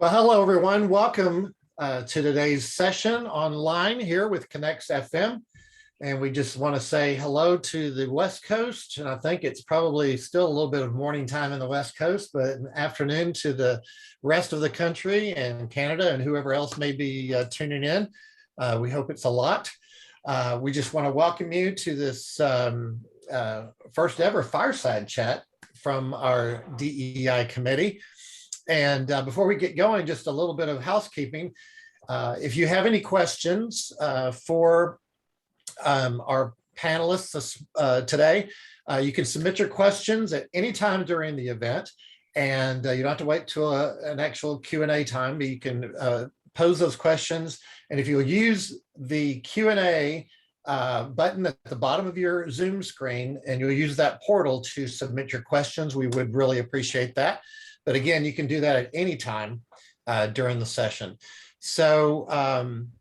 Well, hello, everyone. Welcome to today's session online here with ConnexFM. And we just want to say hello to the West Coast. And I think it's probably still a little bit of morning time in the West Coast, but an afternoon to the rest of the country and Canada and whoever else may be tuning in. We hope it's a lot. We just want to welcome you to this first ever fireside chat from our DEI committee. And before we get going, just a little bit of housekeeping. If you have any questions for our panelists today, you can submit your questions at any time during the event. And you don't have to wait till an actual Q&A time, but you can pose those questions. And if you'll use the Q&A button at the bottom of your Zoom screen, and you'll use that portal to submit your questions, we would really appreciate that. But again, you can do that at any time during the session. So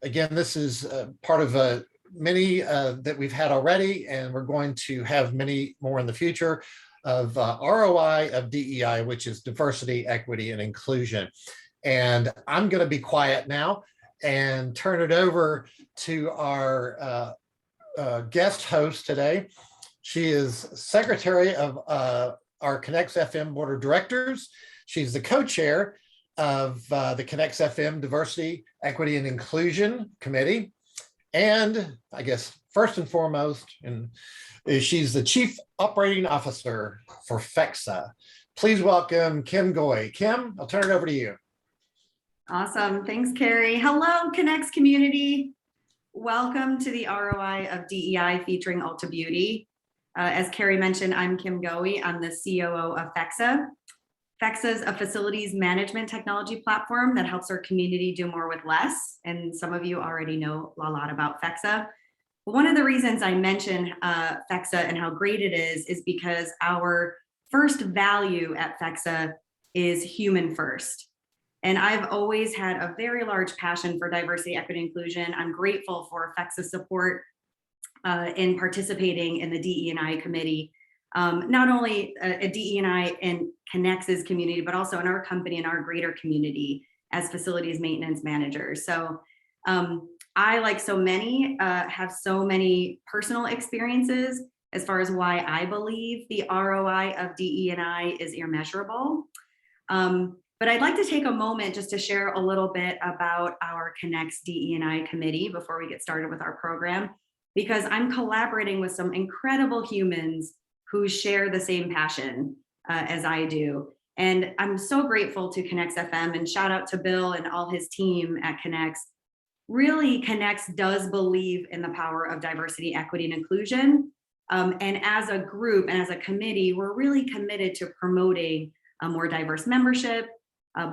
again, this is part of many that we've had already, and we're going to have many more in the future of ROI of DEI, which is diversity, equity, and inclusion. And I'm going to be quiet now and turn it over to our guest host today. She is secretary of our ConnexFM Board of Directors. She's the co-chair of the ConnexFM Diversity, Equity, and Inclusion Committee. And I guess first and foremost, she's the Chief Operating Officer for Fexa. Please welcome Kim Goei. Kim, I'll turn it over to you. Awesome. Thanks, Carrie. Hello, Connex community. Welcome to the ROI of DEI featuring Ulta Beauty. As Carrie mentioned, I'm Kim Goei. I'm the COO of Fexa. Fexa is a facilities management technology platform that helps our community do more with less. And some of you already know a lot about Fexa. But one of the reasons I mention Fexa and how great it is because our first value at Fexa is human first. And I've always had a very large passion for diversity, equity, and inclusion. I'm grateful for Fexa's support in participating in the DE&I committee. Not only a DE&I and Connex's community, but also in our company and our greater community as facilities maintenance managers. So I, like so many, have so many personal experiences as far as why I believe the ROI of DE&I is immeasurable. But I'd like to take a moment just to share a little bit about our Connex DE&I committee before we get started with our program, because I'm collaborating with some incredible humans who share the same passion as I do. And I'm so grateful to ConnexFM, and shout out to Bill and all his team at Connex. Really, Connex does believe in the power of diversity, equity, and inclusion. And as a group and as a committee, we're really committed to promoting a more diverse membership,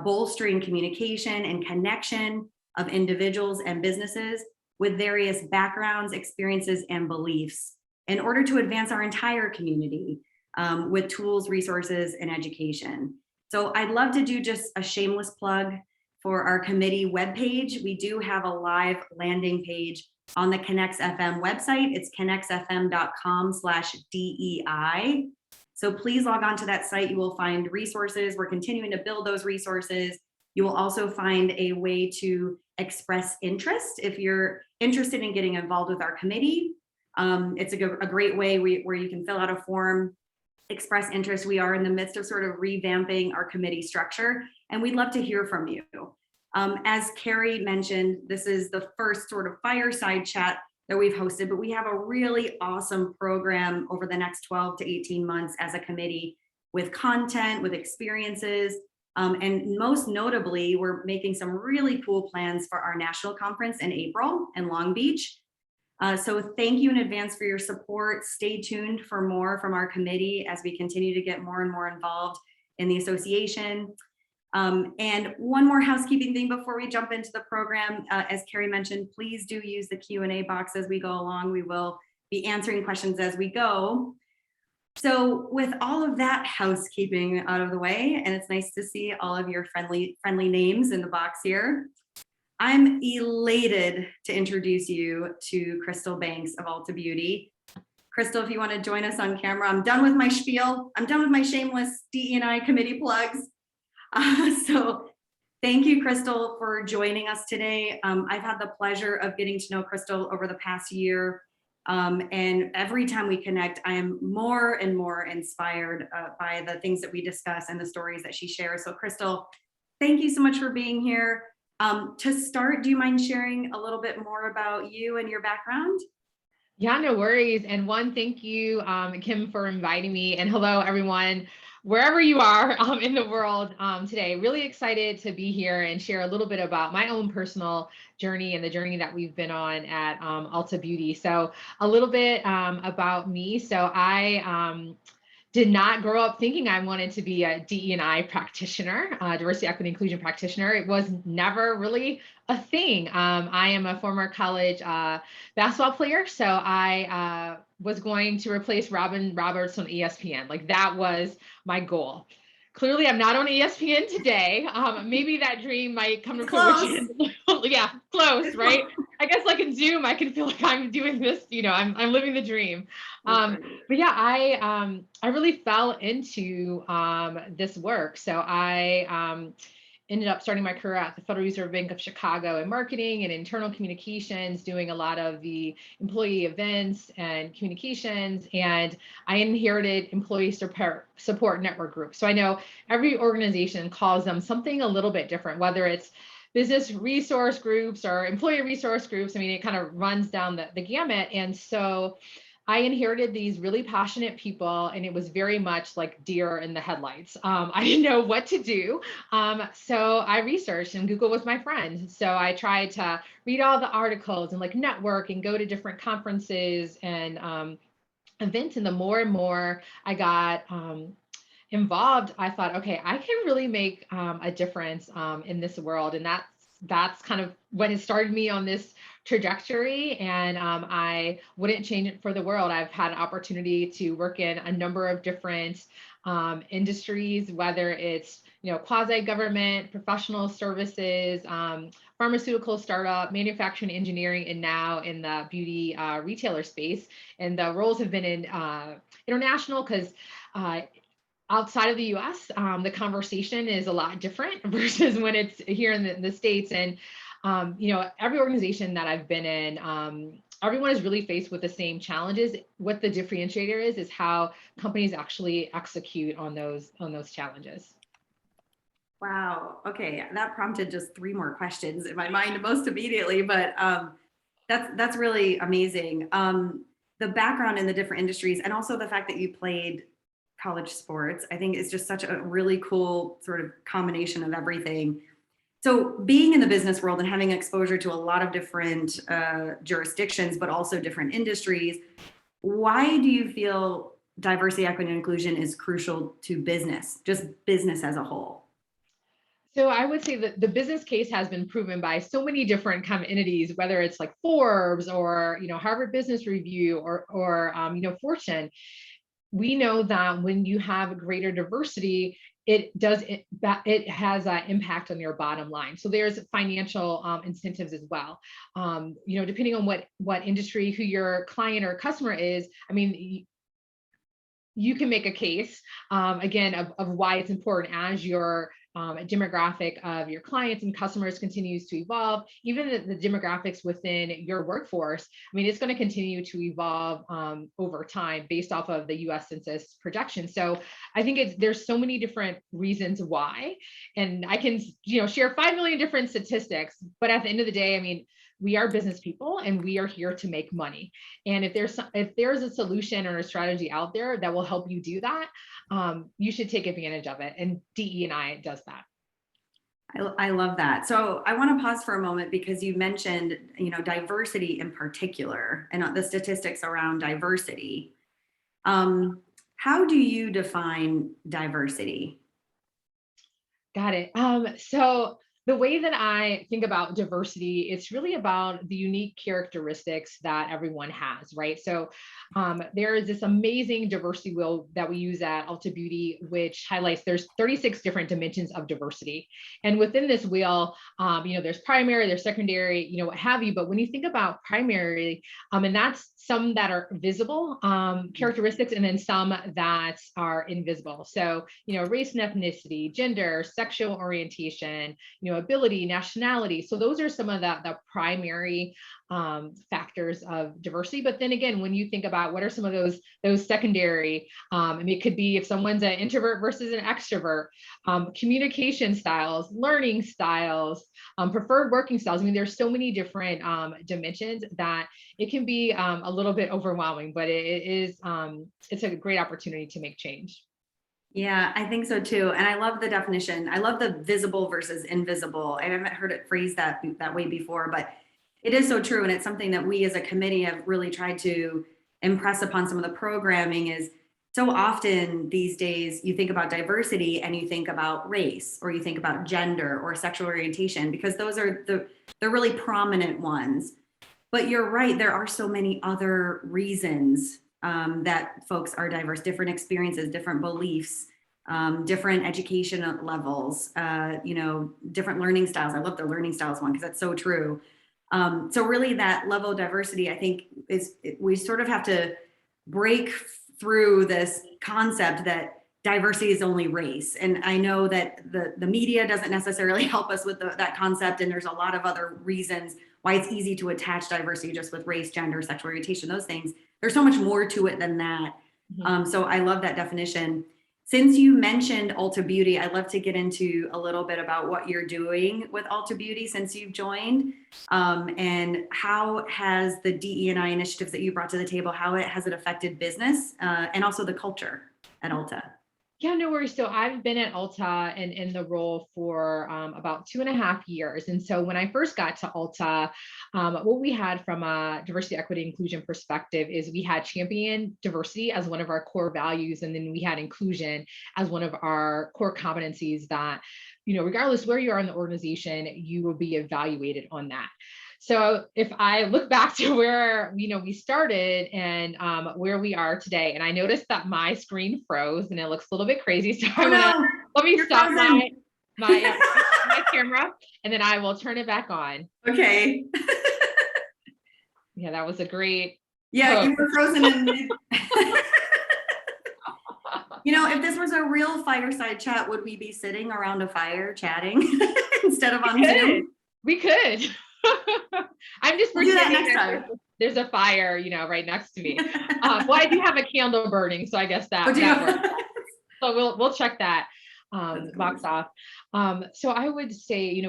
bolstering communication and connection of individuals and businesses with various backgrounds, experiences, and beliefs, in order to advance our entire community with tools, resources, and education. So I'd love to do just a shameless plug for our committee webpage. We do have a live landing page on the ConnexFM website. It's connexfm.com/DEI. So please log on to that site. You will find resources. We're continuing to build those resources. You will also find a way to express interest if you're interested in getting involved with our committee. It's a great way where you can fill out a form, express interest. We are in the midst of sort of revamping our committee structure, and we'd love to hear from you. As Carrie mentioned, this is the first sort of fireside chat that we've hosted, but we have a really awesome program over the next 12 to 18 months as a committee, with content, with experiences, and most notably, we're making some really cool plans for our national conference in April in Long Beach. So thank you in advance for your support. Stay tuned for more from our committee as we continue to get more and more involved in the association. And one more housekeeping thing before we jump into the program. As Carrie mentioned, please do use the Q&A box as we go along. We will be answering questions as we go. So with all of that housekeeping out of the way, and it's nice to see all of your friendly names in the box here, I'm elated to introduce you to Crystal Banks of Ulta Beauty. Crystal, if you want to join us on camera, I'm done with my spiel. I'm done with my shameless DE&I committee plugs. So Thank you, Crystal, for joining us today. I've had the pleasure of getting to know Crystal over the past year. And every time we connect, I am more and more inspired by the things that we discuss and the stories that she shares. So Crystal, thank you so much for being here. To start, do you mind sharing a little bit more about you and your background? Yeah, no worries. And one, thank you, Kim, for inviting me. And hello, everyone, wherever you are in the world today. Really excited to be here and share a little bit about my own personal journey and the journey that we've been on at Ulta Beauty. So a little bit about me. So I did not grow up thinking I wanted to be a DE&I practitioner, diversity, equity, inclusion practitioner. It was never really a thing. I am a former college basketball player, so I was going to replace Robin Roberts on ESPN. Like that was my goal. Clearly, I'm not on ESPN today. Maybe that dream might come to fruition. Yeah, close, right? I guess like in Zoom, I can feel like I'm doing this, I'm living the dream. But yeah, I really fell into this work. So I ended up starting my career at the Federal Reserve Bank of Chicago in marketing and internal communications, doing a lot of the employee events and communications. And I inherited employee support network groups. So I know every organization calls them something a little bit different, whether it's business resource groups or employee resource groups. I mean, it kind of runs down the gamut. And so I inherited these really passionate people, and it was very much like deer in the headlights. I didn't know what to do. So I researched, and Google was my friend. So I tried to read all the articles and like network and go to different conferences and events. And the more and more I got involved, I thought, okay, I can really make a difference in this world. And that's kind of when it started me on this trajectory, and I wouldn't change it for the world. I've had an opportunity to work in a number of different industries, whether it's quasi-government, professional services, pharmaceutical startup, manufacturing, engineering, and now in the beauty retailer space. And the roles have been in international because outside of the US, the conversation is a lot different versus when it's here in the States. And every organization that I've been in, everyone is really faced with the same challenges. What the differentiator is how companies actually execute on those challenges. Wow. Okay, that prompted just 3 more questions in my mind most immediately, but that's really amazing. The background in the different industries, and also the fact that you played college sports, I think is just such a really cool sort of combination of everything. So being in the business world and having exposure to a lot of different jurisdictions, but also different industries, why do you feel diversity, equity, and inclusion is crucial to business, just business as a whole? So I would say that the business case has been proven by so many different kind of entities, whether it's like Forbes or Harvard Business Review or Fortune. We know that when you have greater diversity, it has an impact on your bottom line. So there's financial incentives as well. Depending on what industry, who your client or customer is, I mean, you can make a case again of why it's important as your demographic of your clients and customers continues to evolve. Even the demographics within your workforce, I mean, it's going to continue to evolve over time based off of the U.S. Census projections. So I think there's so many different reasons why, and I can share 5 million different statistics. But at the end of the day, I mean, we are business people and we are here to make money. And if there's a solution or a strategy out there that will help you do that, you should take advantage of it. And DE&I does that. I love that. So I want to pause for a moment because you mentioned, diversity in particular and the statistics around diversity. How do you define diversity? Got it. So the way that I think about diversity, it's really about the unique characteristics that everyone has, right? So there is this amazing diversity wheel that we use at Ulta Beauty, which highlights there's 36 different dimensions of diversity. And within this wheel, there's primary, there's secondary, what have you. But when you think about primary, and that's some that are visible characteristics, and then some that are invisible. So, race and ethnicity, gender, sexual orientation, ability, nationality. So those are some of the primary factors of diversity. But then again, when you think about what are some of those secondary, I mean, it could be if someone's an introvert versus an extrovert, communication styles, learning styles, preferred working styles. I mean, there's so many different dimensions that it can be a little bit overwhelming, but it's a great opportunity to make change. Yeah, I think so too. And I love the definition. I love the visible versus invisible. I haven't heard it phrased that way before, but it is so true. And it's something that we as a committee have really tried to impress upon some of the programming. Is so often these days you think about diversity and you think about race, or you think about gender or sexual orientation, because those are the really prominent ones. But you're right, there are so many other reasons that folks are diverse, different experiences, different beliefs, different education levels, different learning styles. I love the learning styles one because that's so true. So really that level of diversity, I think we sort of have to break through this concept that diversity is only race. And I know that the media doesn't necessarily help us with that concept. And there's a lot of other reasons why it's easy to attach diversity just with race, gender, sexual orientation, those things. There's so much more to it than that. Mm-hmm. So I love that definition. Since you mentioned Ulta Beauty, I'd love to get into a little bit about what you're doing with Ulta Beauty since you've joined, and how has the DE&I initiatives that you brought to the table, has it affected business and also the culture at Ulta? Yeah, no worries. So I've been at Ulta and in the role for about 2.5 years. And so when I first got to Ulta, what we had from a diversity, equity, inclusion perspective is we had champion diversity as one of our core values. And then we had inclusion as one of our core competencies that, regardless where you are in the organization, you will be evaluated on that. So if I look back to where, we started and where we are today, and I noticed that my screen froze and it looks a little bit crazy. So let me stop my camera and then I will turn it back on. Okay. Yeah, that was a great. Yeah, you were frozen in. If this was a real fireside chat, would we be sitting around a fire chatting instead of on Zoom? We could. I'm just we'll do that next time. There's a fire, right next to me. Well, I do have a candle burning, so I guess that works. So we'll check that box off. So I would say,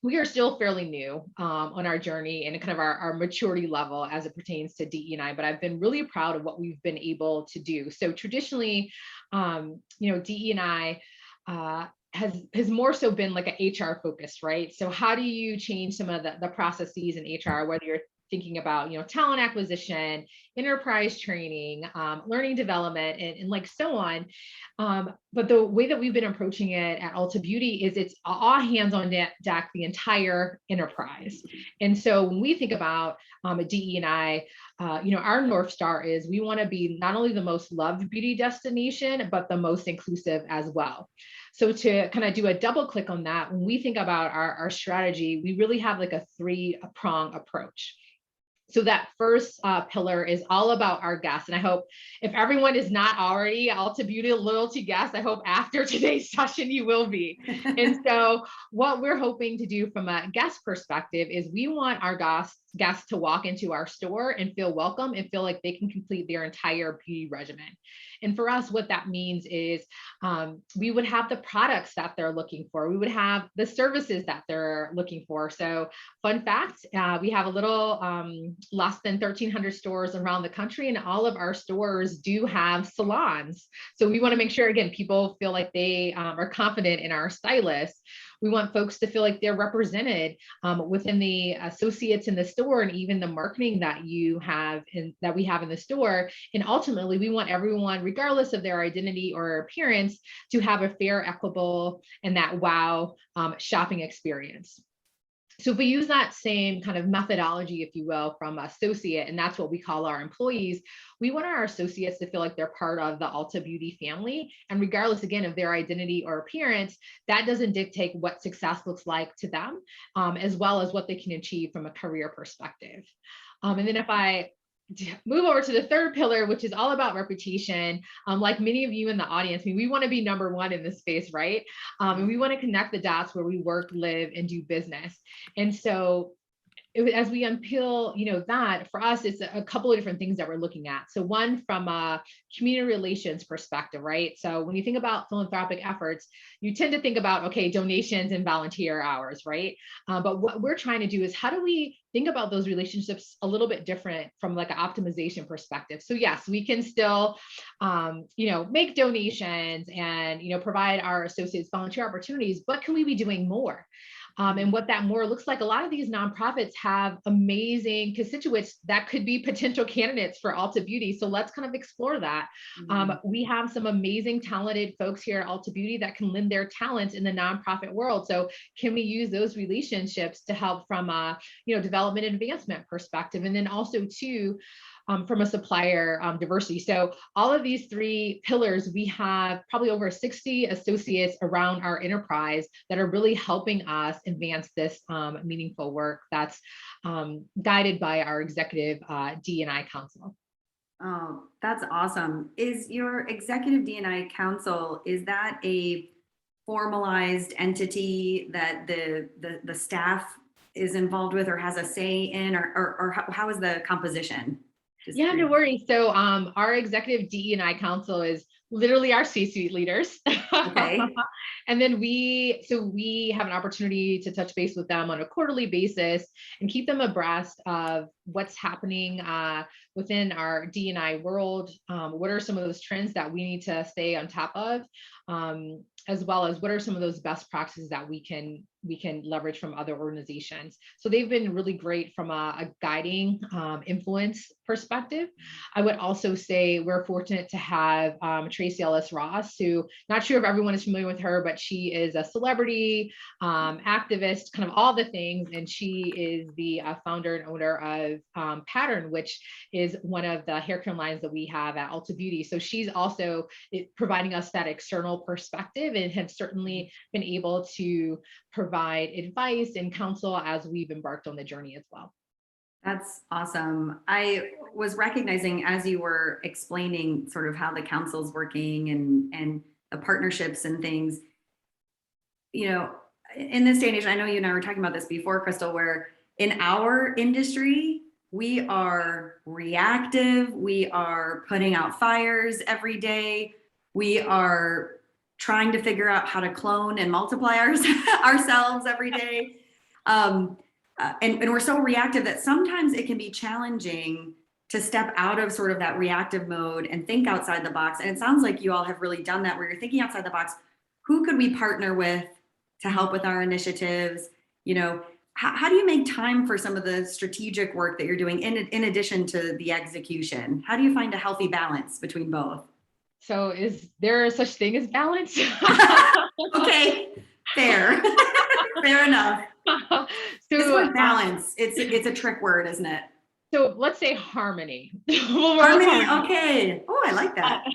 we are still fairly new on our journey and kind of our maturity level as it pertains to DE&I, but I've been really proud of what we've been able to do. So traditionally, DE&I has more so been like an HR focus, right? So how do you change some of the processes in HR, whether you're thinking about, talent acquisition, enterprise training, learning development, and like so on. But the way that we've been approaching it at Ulta Beauty is it's all hands on deck, the entire enterprise. And so when we think about DE&I, our North Star is we want to be not only the most loved beauty destination, but the most inclusive as well. So to kind of do a double click on that, when we think about our strategy, we really have like a 3-prong approach. So that first pillar is all about our guests. And I hope if everyone is not already Ulta Beauty loyalty guests, I hope after today's session you will be. And so what we're hoping to do from a guest perspective is we want our guests to walk into our store and feel welcome and feel like they can complete their entire beauty regimen. And for us, what that means is we would have the products that they're looking for. We would have the services that they're looking for. So fun fact, we have a little less than 1,300 stores around the country, and all of our stores do have salons. So we want to make sure, again, people feel like they are confident in our stylists. We want folks to feel like they're represented within the associates in the store and even the marketing that we have in the store. And ultimately, we want everyone, regardless of their identity or appearance, to have a fair, equitable, and that wow shopping experience. So if we use that same kind of methodology, if you will, from associate, and that's what we call our employees, we want our associates to feel like they're part of the Ulta Beauty family. And regardless, again, of their identity or appearance, that doesn't dictate what success looks like to them, as well as what they can achieve from a career perspective. And then if I move over to the third pillar, which is all about reputation. Like many of you in the audience, I mean, we want to be number one in this space, right? And we want to connect the dots where we work, live, and do business. And so as we unpeel, that for us, it's a couple of different things that we're looking at. So one, from a community relations perspective, right? So when you think about philanthropic efforts, you tend to think about, okay, donations and volunteer hours, right? But what we're trying to do is, how do we think about those relationships a little bit different from like an optimization perspective? So yes, we can still, make donations and, provide our associates volunteer opportunities, but can we be doing more? And what that more looks like, a lot of these nonprofits have amazing constituents that could be potential candidates for Ulta Beauty. So let's kind of explore that. We have some amazing, talented folks here at Ulta Beauty that can lend their talents in the nonprofit world. So can we use those relationships to help from a, development and advancement perspective? And then also too, from a supplier diversity. So all of these three pillars, we have probably over 60 associates around our enterprise that are really helping us advance this meaningful work that's guided by our executive D&I council. Oh, that's awesome. Is your executive D&I council, is that a formalized entity that the staff is involved with or has a say in, or how is the composition? Yeah, no worries. So our executive DE&I council is literally our C-suite leaders. Okay. And then we have an opportunity to touch base with them on a quarterly basis and keep them abreast of what's happening within our D&I world. What are some of those trends that we need to stay on top of? As well as what are some of those best practices that we can leverage from other organizations. So they've been really great from a guiding influence perspective. I would also say we're fortunate to have Tracy Ellis Ross, who, not sure if everyone is familiar with her, but she is a celebrity, activist, kind of all the things. And she is the founder and owner of Pattern, which is one of the hair care lines that we have at Ulta Beauty. So she's also providing us that external perspective and has certainly been able to provide advice and counsel as we've embarked on the journey as well. That's awesome. I was recognizing as you were explaining sort of how the council's working and the partnerships and things, in this day and age, I know you and I were talking about this before, Crystal, where in our industry, we are reactive. We are putting out fires every day. We are trying to figure out how to clone and multiply ourselves every day. And we're so reactive that sometimes it can be challenging to step out of sort of that reactive mode and think outside the box. And it sounds like you all have really done that, where you're thinking outside the box. Who could we partner with to help with our initiatives? How do you make time for some of the strategic work that you're doing in addition to the execution? How do you find a healthy balance between both? So is there such thing as balance? Okay, fair. Fair enough. So this word balance, it's a trick word, isn't it? So let's say harmony. Harmony, okay. Oh, I like that.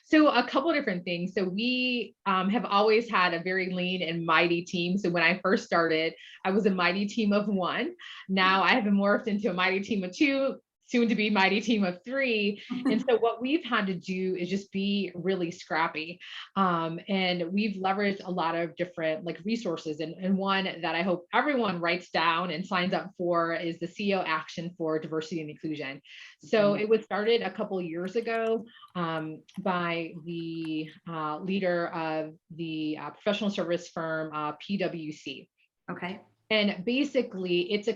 So a couple of different things. So we have always had a very lean and mighty team. So when I first started, I was a mighty team of one. Now I have been morphed into a mighty team of two, soon to be mighty team of three. And so what we've had to do is just be really scrappy. And we've leveraged a lot of different resources. And one that I hope everyone writes down and signs up for is the CEO Action for Diversity and Inclusion. So it was started a couple of years ago by the leader of the professional service firm, PwC. Okay. And basically it's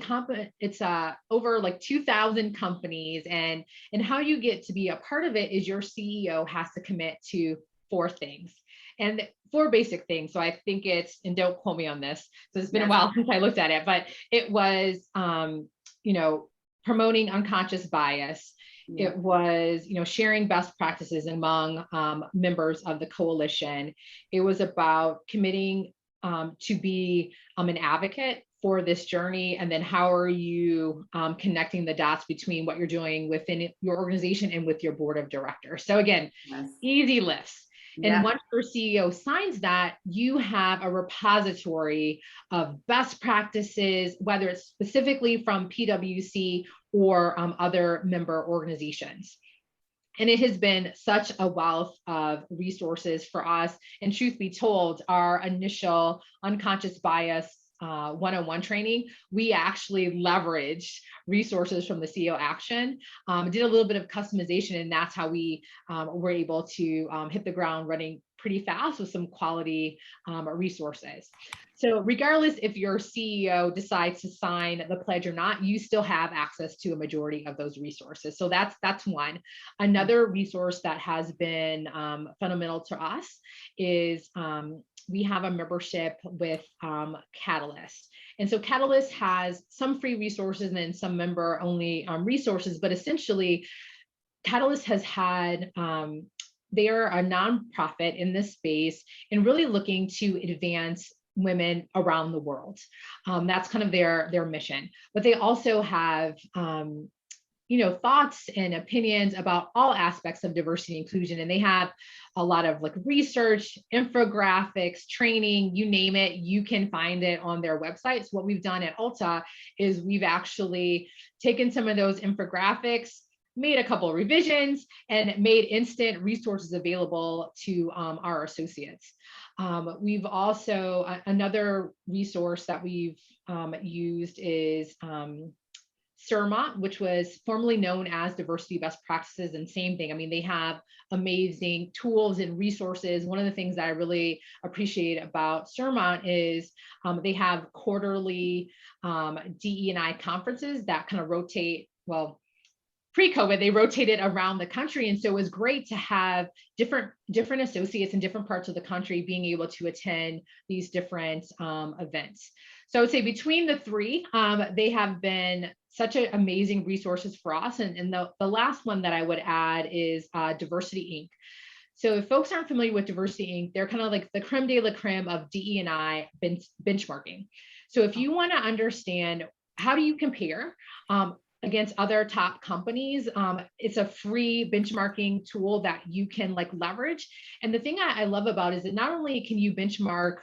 over 2,000 companies, and how you get to be a part of it is your CEO has to commit to 4 things, and 4 basic things. So I think and don't quote me on this, so it's been a while since I looked at it, but it was, promoting unconscious bias. Yeah. It was, sharing best practices among members of the coalition. It was about committing to be an advocate for this journey. And then how are you connecting the dots between what you're doing within your organization and with your board of directors? So again, easy lifts. And Yeah. once your CEO signs that, you have a repository of best practices, whether it's specifically from PwC or other member organizations. And it has been such a wealth of resources for us. And truth be told, our initial unconscious bias 101 training, we actually leveraged resources from the CEO Action, did a little bit of customization, and that's how we were able to hit the ground running pretty fast with some quality resources. So regardless if your CEO decides to sign the pledge or not, you still have access to a majority of those resources. So that's one. Another resource that has been fundamental to us is we have a membership with Catalyst. And so Catalyst has some free resources and then some member only resources, but essentially Catalyst has had, they are a nonprofit in this space and really looking to advance women around the world. That's kind of their mission, but they also have thoughts and opinions about all aspects of diversity and inclusion. And they have a lot of like research, infographics, training, you name it, you can find it on their website. So what we've done at Ulta is we've actually taken some of those infographics, made a couple of revisions, and made instant resources available to our associates. We've also, another resource that we've used is CIRMA, which was formerly known as Diversity Best Practices, and same thing. I mean, they have amazing tools and resources. One of the things that I really appreciate about CIRMA is they have quarterly DE&I conferences that kind of rotate, well, pre-COVID, they rotated around the country. And so it was great to have different associates in different parts of the country being able to attend these different events. So I would say between the three, they have been such amazing resources for us. And the last one that I would add is Diversity Inc. So if folks aren't familiar with Diversity Inc., they're kind of like the creme de la creme of DE&I benchmarking. So if you want to understand how do you compare against other top companies, it's a free benchmarking tool that you can like leverage. And the thing I love about it is that not only can you benchmark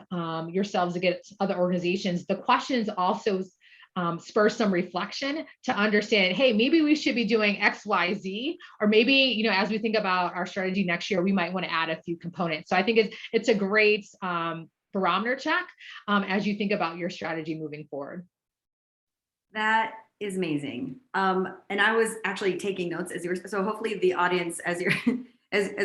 yourselves against other organizations, the questions also spur some reflection to understand, hey, maybe we should be doing X, Y, Z, or maybe, as we think about our strategy next year, we might want to add a few components. So I think it's a great barometer check as you think about your strategy moving forward. That is amazing. And I was actually taking notes as you were, so hopefully the audience, as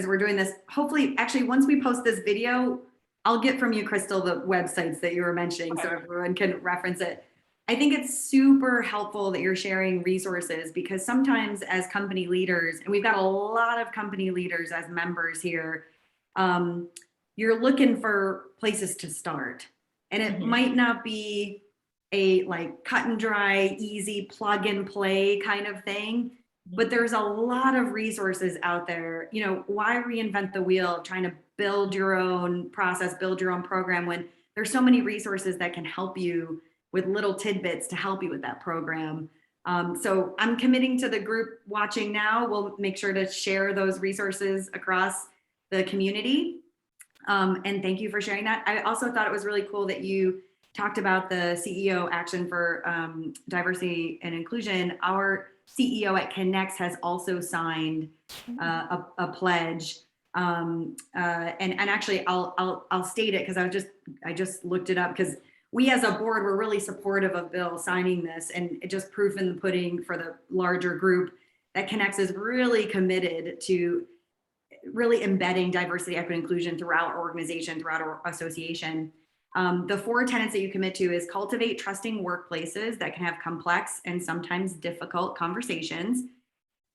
we're doing this, hopefully actually once we post this video, I'll get from you, Crystal, the websites that you were mentioning so everyone can reference it. I think it's super helpful that you're sharing resources because sometimes as company leaders, and we've got a lot of company leaders as members here, you're looking for places to start. And it might not be a like cut and dry, easy plug and play kind of thing, but there's a lot of resources out there. Why reinvent the wheel trying to build your own process, build your own program when there's so many resources that can help you with little tidbits to help you with that program. So I'm committing to the group watching now. We'll make sure to share those resources across the community. And thank you for sharing that. I also thought it was really cool that you talked about the CEO Action for Diversity and Inclusion. Our CEO at Connex has also signed a pledge. And actually, I'll state it because I just looked it up because we as a board were really supportive of Bill signing this, and it just proof in the pudding for the larger group that Connex is really committed to really embedding diversity, equity, and inclusion throughout our organization, throughout our association. The 4 tenets that you commit to is cultivate trusting workplaces that can have complex and sometimes difficult conversations,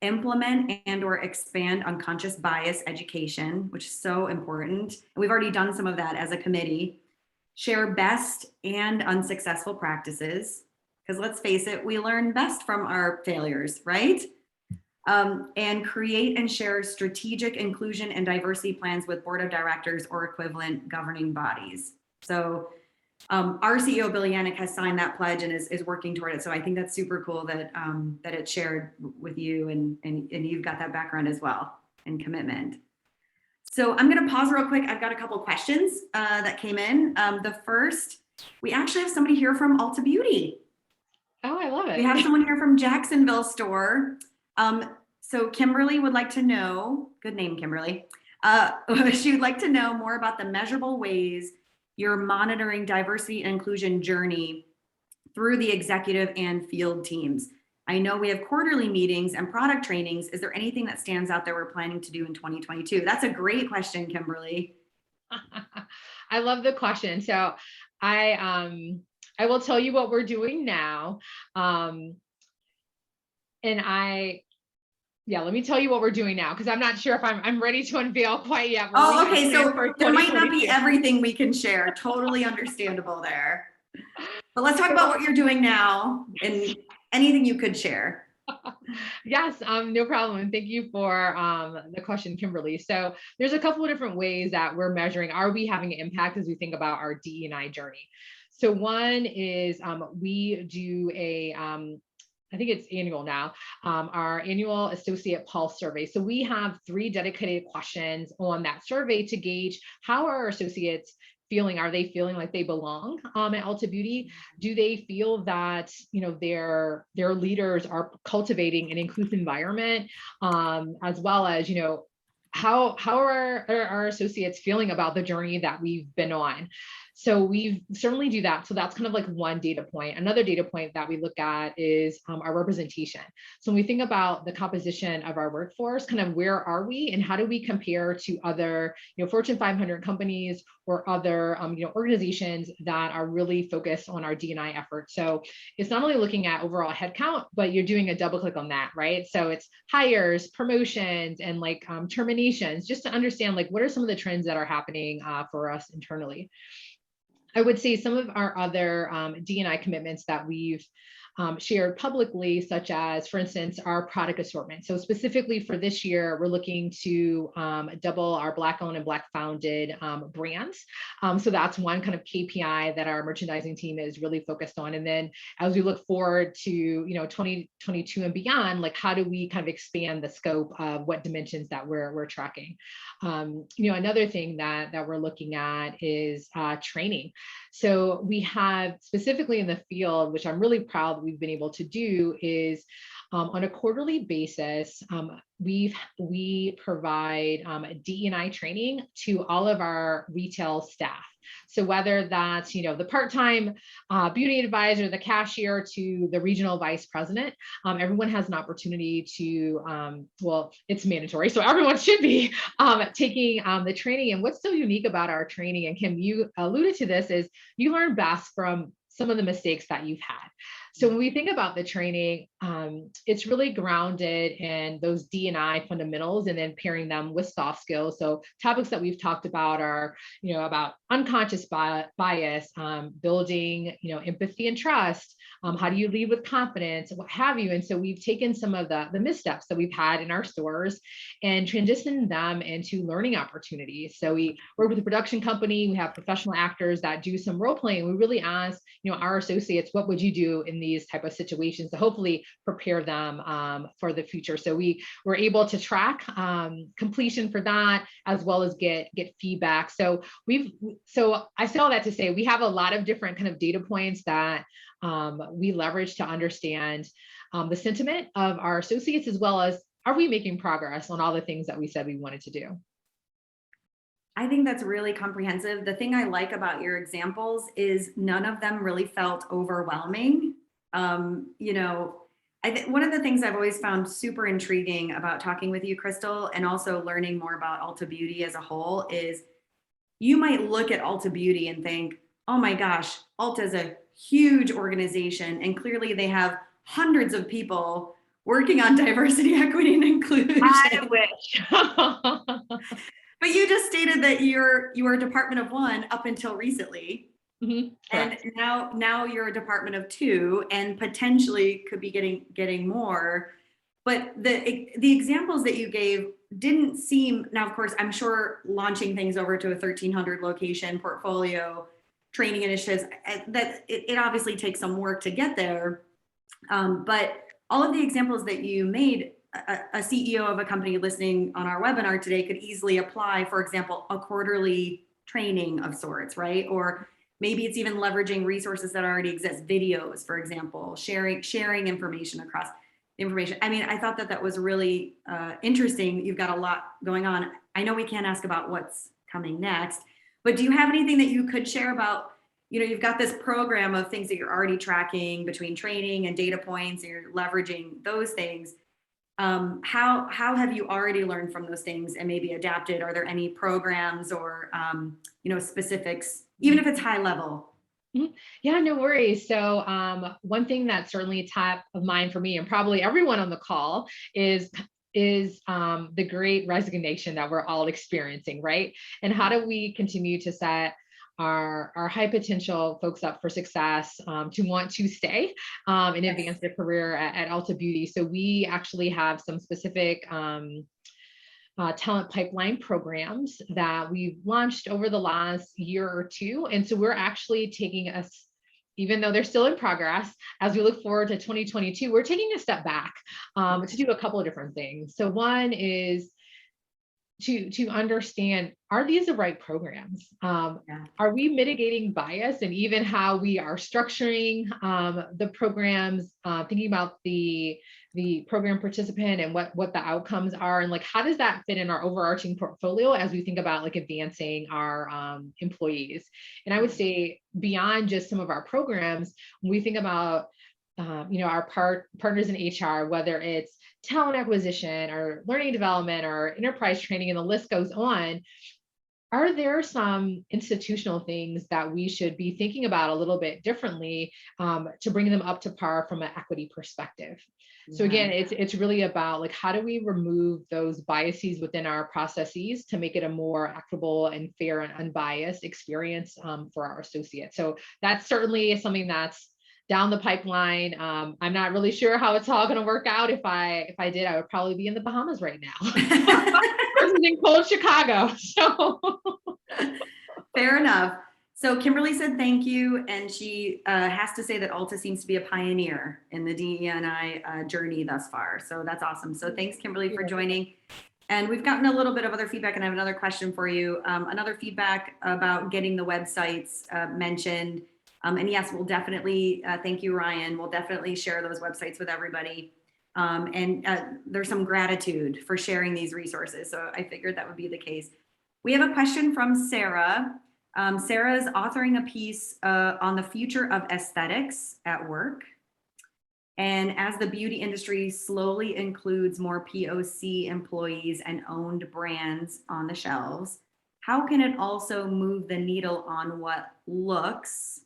implement and or expand unconscious bias education, which is so important. And we've already done some of that as a committee. Share best and unsuccessful practices, because let's face it, we learn best from our failures, right? And create and share strategic inclusion and diversity plans with board of directors or equivalent governing bodies. So our CEO, Bill Yannick, has signed that pledge and is working toward it. So I think that's super cool that that it's shared with you and you've got that background as well and commitment. So I'm going to pause real quick. I've got a couple questions that came in. The first, we actually have somebody here from Ulta Beauty. Oh, I love it. We have someone here from Jacksonville store. So Kimberly would like to know, good name, Kimberly. She would like to know more about the measurable ways you're monitoring diversity and inclusion journey through the executive and field teams. I know we have quarterly meetings and product trainings. Is there anything that stands out that we're planning to do in 2022? That's a great question, Kimberly. I love the question. So I will tell you what we're doing now. Let me tell you what we're doing now, because I'm not sure if I'm ready to unveil quite yet. Oh, okay. So there might not be everything we can share. Totally understandable there. But let's talk about what you're doing now and anything you could share. Yes, no problem. And thank you for the question, Kimberly. So there's a couple of different ways that we're measuring, are we having an impact as we think about our DE&I journey? So one is we do I think it's annual now, our annual associate pulse survey. So we have 3 dedicated questions on that survey to gauge how are our associates feeling. Are they feeling like they belong at Ulta Beauty? Do they feel that their leaders are cultivating an inclusive environment, as well as how are our associates feeling about the journey that we've been on? So we certainly do that. So that's kind of like one data point. Another data point that we look at is our representation. So when we think about the composition of our workforce, kind of where are we and how do we compare to other Fortune 500 companies or other organizations that are really focused on our D&I efforts. So it's not only looking at overall headcount, but you're doing a double click on that, right? So it's hires, promotions, and terminations, just to understand what are some of the trends that are happening for us internally. I would say some of our other D&I commitments that we've shared publicly, such as, for instance, our product assortment. So specifically for this year, we're looking to double our Black-owned and Black-founded brands. So that's one kind of KPI that our merchandising team is really focused on. And then as we look forward to 2022 and beyond, how do we kind of expand the scope of what dimensions that we're tracking? Another thing that we're looking at is training. So we have specifically in the field, which I'm really proud that we've been able to do, is on a quarterly basis, we provide DE&I training to all of our retail staff. So whether that's, the part-time beauty advisor, the cashier, to the regional vice president, everyone has an opportunity to, it's mandatory. So everyone should be taking the training. And what's so unique about our training, and Kim, you alluded to this, is you learn best from some of the mistakes that you've had. So when we think about the training, it's really grounded in those D&I fundamentals and then pairing them with soft skills. So topics that we've talked about are, about unconscious bias, building, empathy and trust. How do you lead with confidence, what have you? And so we've taken some of the missteps that we've had in our stores and transitioned them into learning opportunities. So we work with a production company. We have professional actors that do some role playing. We really ask, our associates, what would you do in these type of situations to hopefully prepare them for the future. So we were able to track completion for that, as well as get feedback. So I say all that to say we have a lot of different kind of data points that we leverage to understand the sentiment of our associates, as well as are we making progress on all the things that we said we wanted to do. I think that's really comprehensive. The thing I like about your examples is none of them really felt overwhelming. I think one of the things I've always found super intriguing about talking with you, Crystal, and also learning more about Ulta Beauty as a whole is you might look at Ulta Beauty and think, oh my gosh, Ulta is a huge organization, and clearly they have hundreds of people working on diversity, equity, and inclusion. I wish. But you just stated that you were a department of 1 up until recently. Mm-hmm. And now you're a department of 2 and potentially could be getting more. But the examples that you gave didn't seem, now of course, I'm sure launching things over to a 1,300 location portfolio, training initiatives, that it obviously takes some work to get there. But all of the examples that you made a CEO of a company listening on our webinar today could easily apply, for example, a quarterly training of sorts, right? Or maybe it's even leveraging resources that already exist, videos, for example, sharing information across information. I mean, I thought that was really interesting. You've got a lot going on. I know we can't ask about what's coming next, but do you have anything that you could share about, you've got this program of things that you're already tracking between training and data points, and you're leveraging those things. How have you already learned from those things and maybe adapted? Are there any programs or, specifics, even if it's high level? Yeah, no worries. So one thing that's certainly top of mind for me and probably everyone on the call is the great resignation that we're all experiencing, right? And how do we continue to set our high potential folks up for success, to want to stay and advance their career at Ulta Beauty? So we actually have some specific talent pipeline programs that we've launched over the last year or two. And so we're actually taking us, even though they're still in progress, as we look forward to 2022, we're taking a step back to do a couple of different things. So one is to understand, are these the right programs? Are we mitigating bias and even how we are structuring the programs, thinking about the program participant and what the outcomes are, and like, how does that fit in our overarching portfolio as we think about like advancing our employees? And I would say beyond just some of our programs, when we think about our partners in HR, whether it's talent acquisition or learning development or enterprise training, and the list goes on, are there some institutional things that we should be thinking about a little bit differently to bring them up to par from an equity perspective? So again, it's really about like, how do we remove those biases within our processes to make it a more equitable and fair and unbiased experience for our associates? So that's certainly something that's down the pipeline. I'm not really sure how it's all going to work out. If I did, I would probably be in the Bahamas right now versus in cold Chicago. So fair enough. So Kimberly said thank you, and she has to say that Ulta seems to be a pioneer in the DE&I journey thus far. So that's awesome. So thanks, Kimberly, for joining. And we've gotten a little bit of other feedback, and I have another question for you. Another feedback about getting the websites mentioned. And yes, we'll definitely, thank you, Ryan. We'll definitely share those websites with everybody. And there's some gratitude for sharing these resources. So I figured that would be the case. We have a question from Sarah. Sarah is authoring a piece on the future of aesthetics at work. And as the beauty industry slowly includes more POC employees and owned brands on the shelves, how can it also move the needle on what looks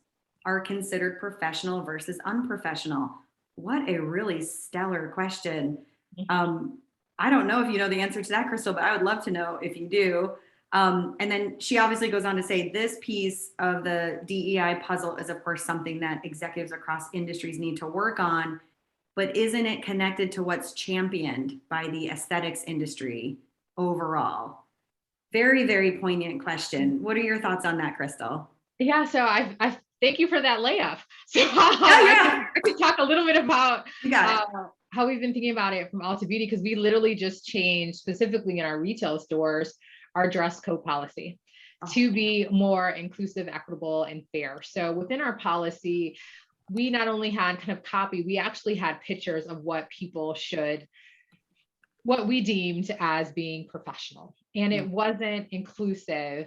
are considered professional versus unprofessional? What a really stellar question. I don't know if you know the answer to that, Crystal, but I would love to know if you do. And then she obviously goes on to say, this piece of the DEI puzzle is, of course, something that executives across industries need to work on, but isn't it connected to what's championed by the aesthetics industry overall? Very, very poignant question. What are your thoughts on that, Crystal? Yeah, so I thank you for that layup. So I could talk a little bit about how we've been thinking about it from Ulta Beauty, because we literally just changed, specifically in our retail stores, our dress code policy to be more inclusive, equitable, and fair. So within our policy, we not only had kind of copy, we actually had pictures of what we deemed as being professional. And it wasn't inclusive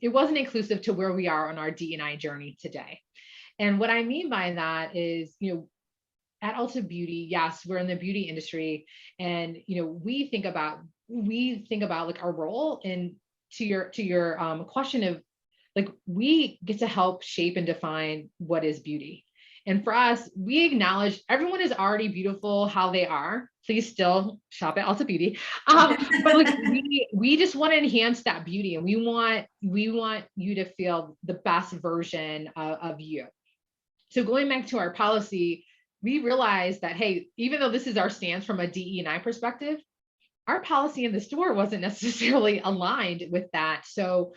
it wasn't inclusive to where we are on our D&I journey today. And what I mean by that is, at Ulta Beauty, yes, we're in the beauty industry, and we think about like our role. And to your question of like, we get to help shape and define what is beauty. And for us, we acknowledge everyone is already beautiful how they are. Please still shop at Ulta Beauty. But like, we just want to enhance that beauty, and we want you to feel the best version of you. So going back to our policy, we realized that, hey, even though this is our stance from a DE&I perspective, our policy in the store wasn't necessarily aligned with that. So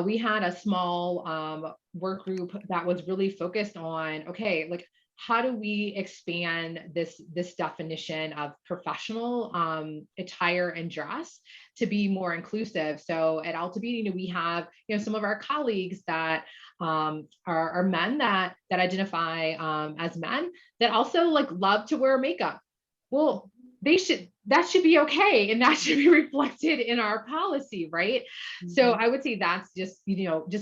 we had a small work group that was really focused on, okay, like, how do we expand this definition of professional attire and dress to be more inclusive? So at Ulta Beauty, we have some of our colleagues that are men that identify as men that also love to wear makeup. Well, that should be okay, and that should be reflected in our policy, right? Mm-hmm. So I would say that's just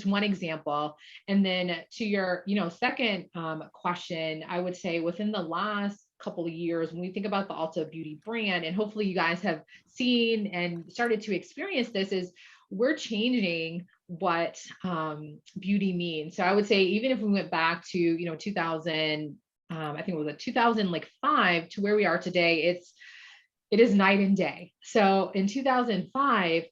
one example. And then to your second question, I would say within the last couple of years, when we think about the Ulta Beauty brand, and hopefully you guys have seen and started to experience this, is we're changing what beauty means. So I would say even if we went back to 2000, I think it was 2005 to where we are today, it is night and day. So in 2005,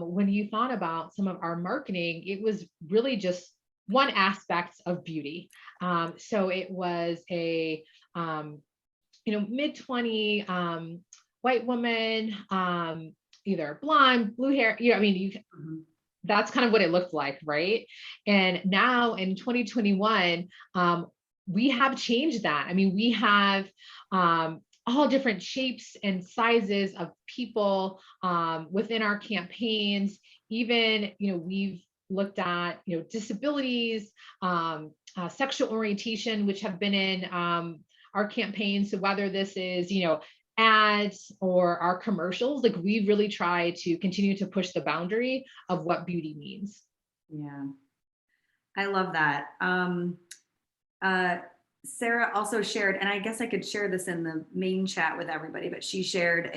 when you thought about some of our marketing, it was really just one aspect of beauty. So it was a mid-20 white woman, either blonde, blue hair. That's kind of what it looked like, right? And now in 2021, we have changed that. I mean, we have all different shapes and sizes of people within our campaigns. Even, we've looked at, disabilities, sexual orientation, which have been in our campaigns. So whether this is, ads or our commercials, we really try to continue to push the boundary of what beauty means. Yeah, I love that. Sarah also shared, and I guess I could share this in the main chat with everybody, but she shared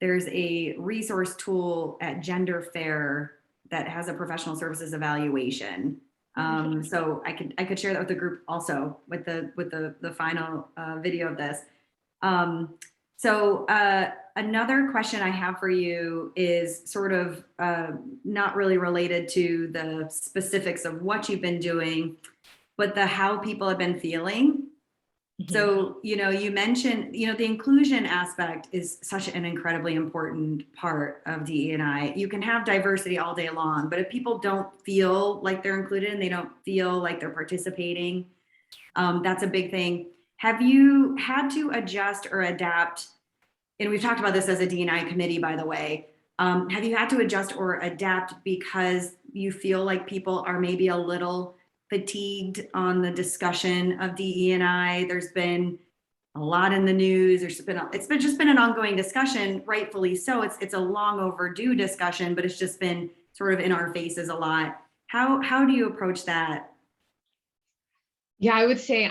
there's a resource tool at Gender Fair that has a professional services evaluation. So I could share that with the group also with the final video of this. So another question I have for you is sort of not really related to the specifics of what you've been doing, but how people have been feeling. Mm-hmm. So, you mentioned, the inclusion aspect is such an incredibly important part of DE&I. You can have diversity all day long, but if people don't feel like they're included and they don't feel like they're participating, that's a big thing. Have you had to adjust or adapt? And we've talked about this as a DE&I committee, by the way. Have you had to adjust or adapt because you feel like people are maybe a little fatigued on the discussion of DE&I? There's been a lot in the news. It's just been an ongoing discussion, rightfully so. It's a long overdue discussion, but it's just been sort of in our faces a lot. How do you approach that? Yeah, I would say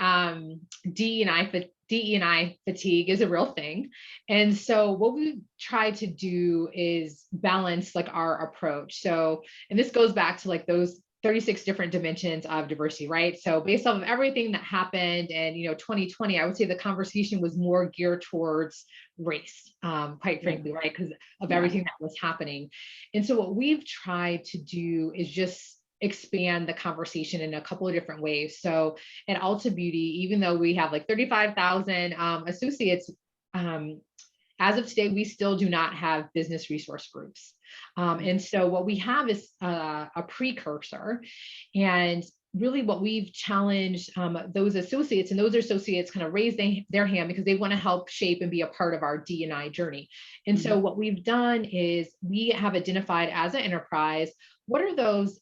DE&I fatigue is a real thing. And so what we try to do is balance our approach. So, and this goes back to those 36 different dimensions of diversity, right? So based off of everything that happened in 2020, I would say the conversation was more geared towards race, quite frankly, right? Because of everything that was happening. And so what we've tried to do is just expand the conversation in a couple of different ways. So at Ulta Beauty, even though we have 35,000 associates, as of today, we still do not have business resource groups. And so what we have is a precursor. And really what we've challenged those associates, and those associates kind of raise their hand because they want to help shape and be a part of our D&I journey. And so what we've done is we have identified as an enterprise, what are those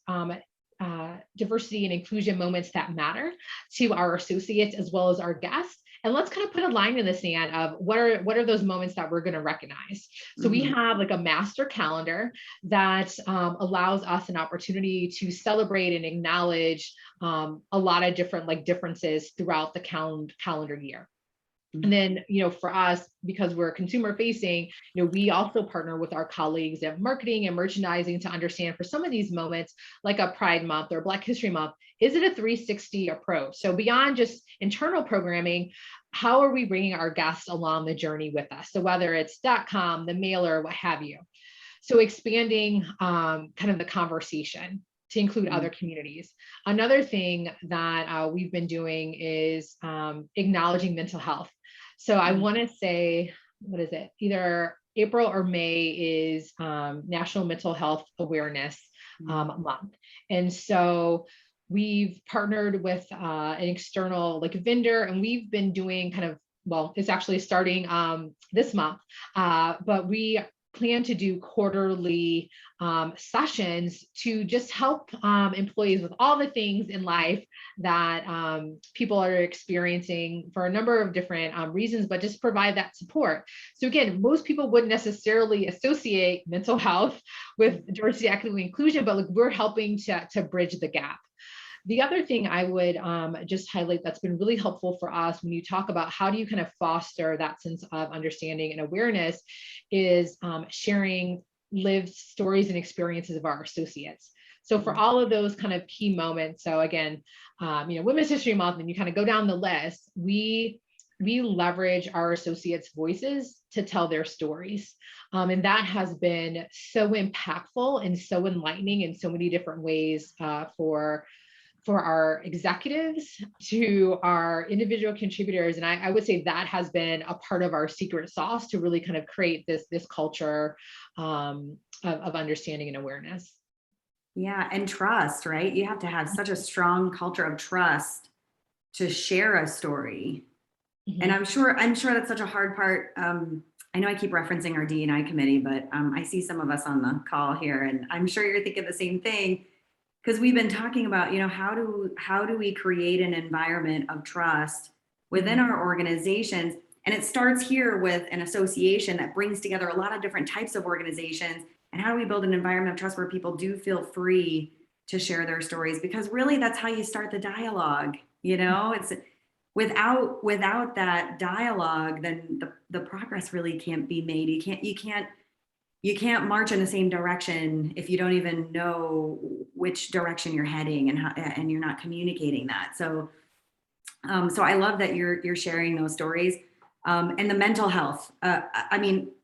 diversity and inclusion moments that matter to our associates as well as our guests. And let's kind of put a line in the sand of what are those moments that we're going to recognize. So we have a master calendar that allows us an opportunity to celebrate and acknowledge a lot of different differences throughout the calendar year. And then, for us, because we're consumer facing, we also partner with our colleagues at marketing and merchandising to understand for some of these moments, like a Pride Month or Black History Month, is it a 360 approach? So beyond just internal programming, how are we bringing our guests along the journey with us? So whether it's .com, the mailer, what have you. So expanding kind of the conversation to include other communities. Another thing that we've been doing is acknowledging mental health. So I want to say, what is it? Either April or May is National Mental Health Awareness Month. And so we've partnered with an external like vendor, and we've been doing kind of, well, it's actually starting this month, but we plan to do quarterly sessions to just help employees with all the things in life that people are experiencing for a number of different reasons, but just provide that support. So again, most people wouldn't necessarily associate mental health with diversity, equity, and inclusion, but like we're helping to bridge the gap. The other thing I would just highlight that's been really helpful for us when you talk about how do you kind of foster that sense of understanding and awareness is sharing lived stories and experiences of our associates. So for all of those kind of key moments, so again, Women's History Month, and you kind of go down the list, we leverage our associates' voices to tell their stories. And that has been so impactful and so enlightening in so many different ways for our executives to our individual contributors. And I would say that has been a part of our secret sauce to really kind of create this culture of understanding and awareness. Yeah, and trust, right? You have to have such a strong culture of trust to share a story. Mm-hmm. And I'm sure that's such a hard part. I know I keep referencing our DEI committee, but I see some of us on the call here, and I'm sure you're thinking the same thing. Because we've been talking about, how do we create an environment of trust within our organizations? And it starts here with an association that brings together a lot of different types of organizations. And how do we build an environment of trust where people do feel free to share their stories? Because really, that's how you start the dialogue. It's without that dialogue, then the progress really can't be made. You can't march in the same direction if you don't even know which direction you're heading and you're not communicating that. So I love that you're sharing those stories. And the mental health,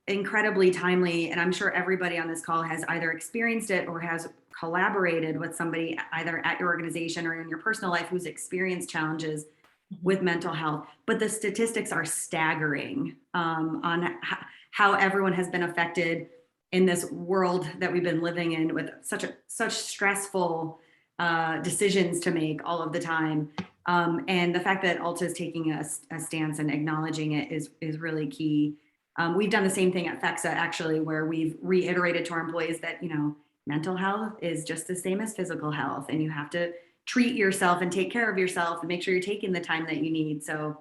incredibly timely. And I'm sure everybody on this call has either experienced it or has collaborated with somebody either at your organization or in your personal life who's experienced challenges with mental health. But the statistics are staggering on how everyone has been affected in this world that we've been living in with such stressful decisions to make all of the time. And the fact that Ulta is taking a stance and acknowledging it is really key. We've done the same thing at Fexa, actually, where we've reiterated to our employees that, mental health is just the same as physical health, and you have to treat yourself and take care of yourself and make sure you're taking the time that you need. So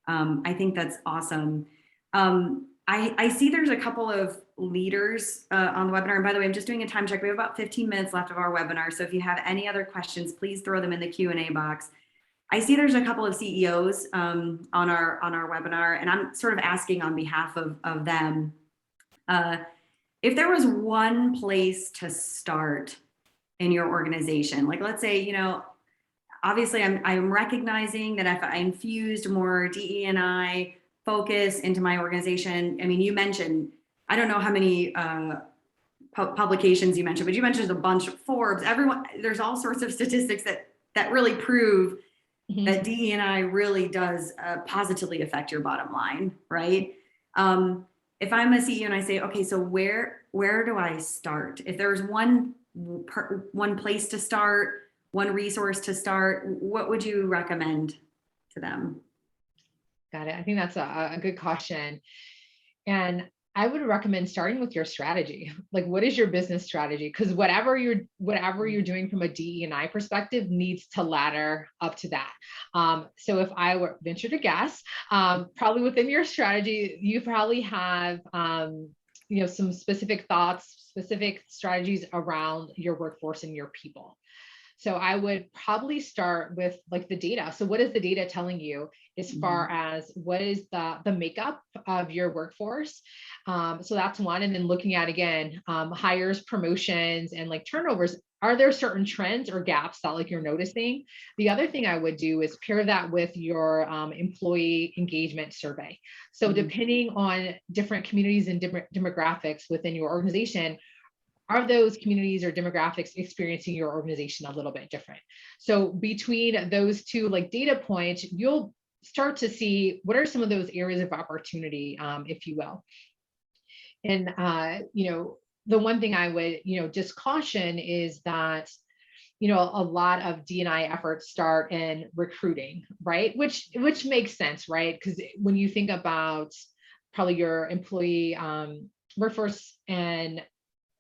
I think that's awesome. I see there's a couple of leaders on the webinar. And by the way, I'm just doing a time check. We have about 15 minutes left of our webinar. So if you have any other questions, please throw them in the Q&A box. I see there's a couple of CEOs on our webinar, and I'm sort of asking on behalf of them, if there was one place to start in your organization, like let's say, obviously I'm recognizing that if I infused more DE&I focus into my organization. You mentioned, I don't know how many publications you mentioned, but you mentioned a bunch of Forbes, everyone, there's all sorts of statistics that really prove that DE&I really does positively affect your bottom line, right? If I'm a CEO and I say, okay, so where do I start? If there's one place to start, one resource to start, what would you recommend to them? Got it. I think that's a good question. And I would recommend starting with your strategy. Like, what is your business strategy? Because whatever you're doing from a DE&I perspective needs to ladder up to that. So if I were venture to guess, probably within your strategy, you probably have some specific thoughts, specific strategies around your workforce and your people. So I would probably start with like the data. So what is the data telling you as far as what is the makeup of your workforce? So that's one. And then looking at, again, hires, promotions, and like turnovers. Are there certain trends or gaps that like you're noticing? The other thing I would do is pair that with your employee engagement survey. So depending on different communities and different demographics within your organization, are those communities or demographics experiencing your organization a little bit different? So between those two like data points, you'll start to see what are some of those areas of opportunity, if you will. And the one thing I would just caution is that a lot of D&I efforts start in recruiting, right? Which makes sense, right? Because when you think about probably your employee workforce and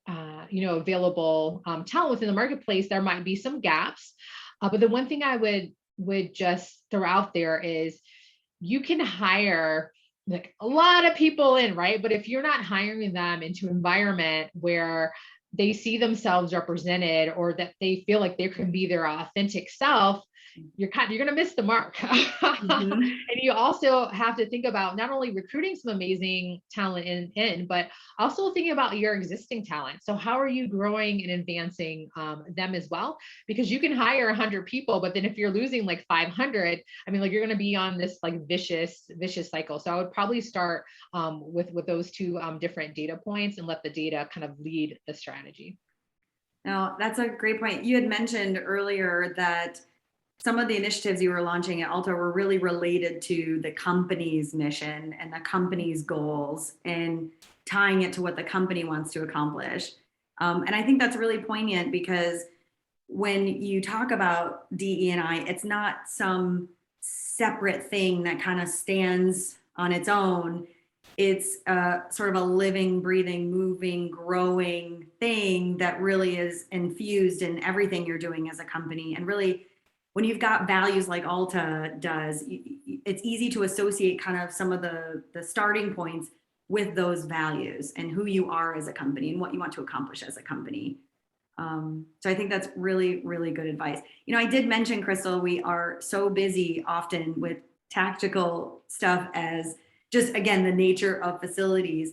available talent within the marketplace, there might be some gaps. But the one thing I would just throw out there is you can hire like a lot of people in, right? But if you're not hiring them into an environment where they see themselves represented or that they feel like they can be their authentic self, you're going to miss the mark. Mhm. And you also have to think about not only recruiting some amazing talent in, but also thinking about your existing talent. So how are you growing and advancing them as well? Because you can hire 100 people, but then if you're losing like 500, I mean, like you're going to be on this like vicious cycle. So I would probably start with those two different data points and let the data kind of lead the strategy. Now, that's a great point. You had mentioned earlier that some of the initiatives you were launching at Ulta were really related to the company's mission and the company's goals and tying it to what the company wants to accomplish. And I think that's really poignant because when you talk about DE&I, it's not some separate thing that kind of stands on its own. It's sort of a living, breathing, moving, growing thing that really is infused in everything you're doing as a company. And really, when you've got values like Ulta does, it's easy to associate kind of some of the starting points with those values and who you are as a company and what you want to accomplish as a company. So I think that's really, really good advice. I did mention, Crystal, we are so busy often with tactical stuff as just, again, the nature of facilities,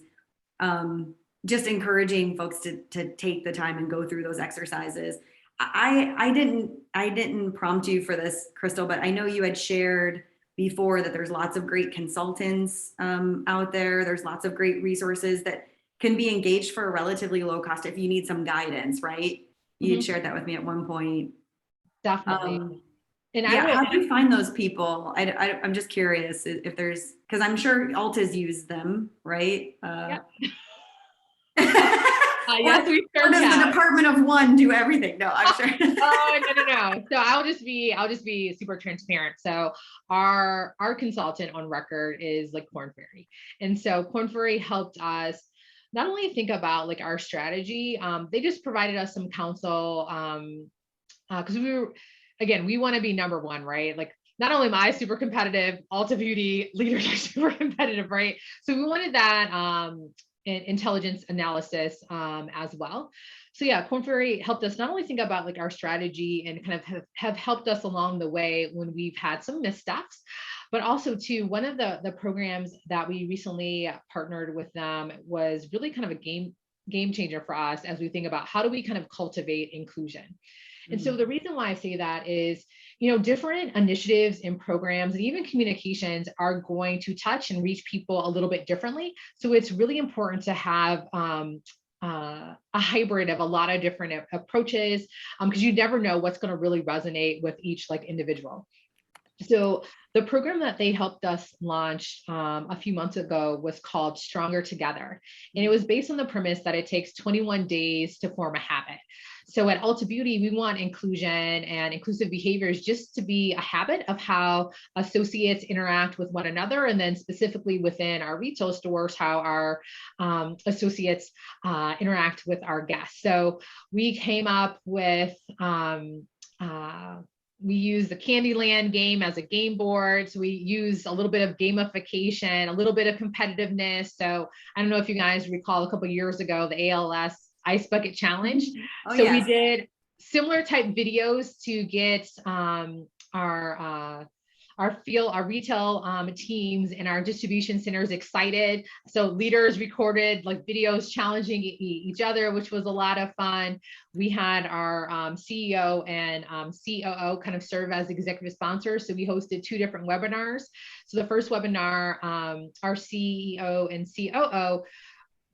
just encouraging folks to take the time and go through those exercises. I didn't prompt you for this, Crystal, but I know you had shared before that there's lots of great consultants out there. There's lots of great resources that can be engaged for a relatively low cost if you need some guidance, right? You'd shared that with me at one point. Definitely. And how do you find those people? I'm just curious if there's, because I'm sure Ulta's used them, right? Yes, we sure or does the Department of One do everything? No, I'm sure. Oh, no. So I'll just be super transparent. So our consultant on record is like Korn Ferry. And so Korn Ferry helped us not only think about like our strategy, they just provided us some counsel because we want to be number one, right? Like not only am I super competitive, Ulta Beauty leaders are super competitive, right? So we wanted that intelligence analysis as well. So yeah, Korn Ferry helped us not only think about like our strategy and kind of have helped us along the way when we've had some missteps, but also too, one of the programs that we recently partnered with them was really kind of a game changer for us as we think about how do we kind of cultivate inclusion. And so the reason why I say that is, different initiatives and programs and even communications are going to touch and reach people a little bit differently. So it's really important to have a hybrid of a lot of different approaches because you never know what's going to really resonate with each like individual. So the program that they helped us launch a few months ago was called Stronger Together. And it was based on the premise that it takes 21 days to form a habit. So at Ulta Beauty, we want inclusion and inclusive behaviors just to be a habit of how associates interact with one another. And then specifically within our retail stores, how our associates interact with our guests. So we came up with we use the Candyland game as a game board. So we use a little bit of gamification, a little bit of competitiveness. So I don't know if you guys recall a couple of years ago, the ALS Ice Bucket Challenge. Oh, so yes. We did similar type videos to get our retail teams and our distribution centers excited. So leaders recorded like videos challenging each other, which was a lot of fun. We had our CEO and COO kind of serve as executive sponsors. So we hosted 2 different webinars. So the first webinar, our CEO and COO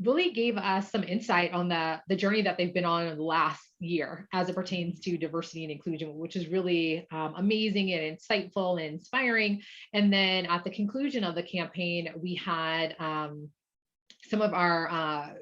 really gave us some insight on the journey that they've been on in the last year as it pertains to diversity and inclusion, which is really amazing and insightful and inspiring. And then at the conclusion of the campaign, we had some of our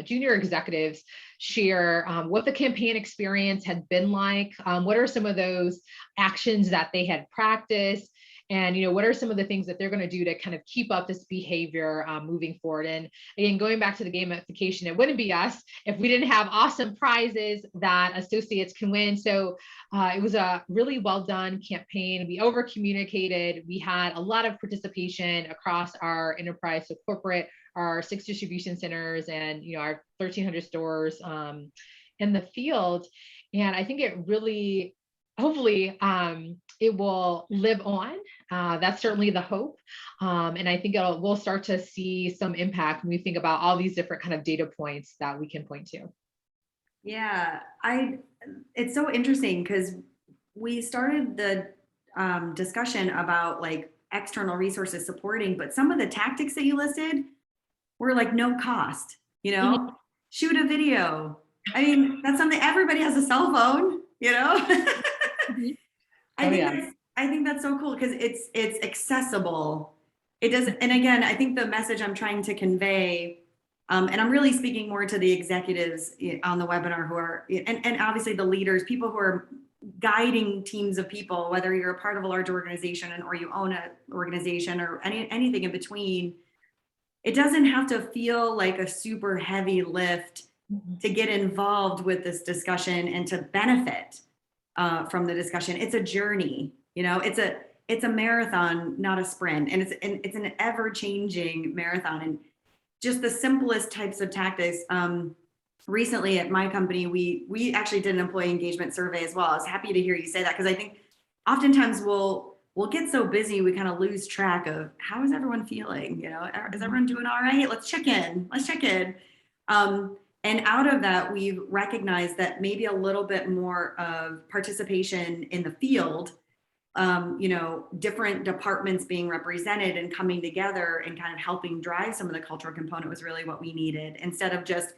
junior executives share what the campaign experience had been like, what are some of those actions that they had practiced, and what are some of the things that they're going to do to kind of keep up this behavior moving forward. And again, going back to the gamification, it wouldn't be us if we didn't have awesome prizes that associates can win. So it was a really well done campaign. We over communicated. We had a lot of participation across our enterprise, so corporate, our 6 distribution centers, and our 1,300 stores in the field. And I think it really, hopefully, it will live on. That's certainly the hope. And I think we'll start to see some impact when we think about all these different kind of data points that we can point to. Yeah, it's so interesting because we started the discussion about like external resources supporting, but some of the tactics that you listed were like no cost, shoot a video. I mean, that's something, everybody has a cell phone, I think that's so cool because it's accessible. It does, and again, I think the message I'm trying to convey, and I'm really speaking more to the executives on the webinar who are, and obviously the leaders, people who are guiding teams of people, whether you're a part of a large organization or you own an organization or anything in between. It doesn't have to feel like a super heavy lift to get involved with this discussion and to benefit from the discussion. It's a journey, it's a marathon, not a sprint. And it's an ever-changing marathon. And just the simplest types of tactics. Recently at my company, we actually did an employee engagement survey as well. I was happy to hear you say that because I think oftentimes we'll get so busy, we kind of lose track of how is everyone feeling? Is everyone doing all right? Let's check in. And out of that, we've recognized that maybe a little bit more of participation in the field, different departments being represented and coming together and kind of helping drive some of the cultural component was really what we needed, instead of just,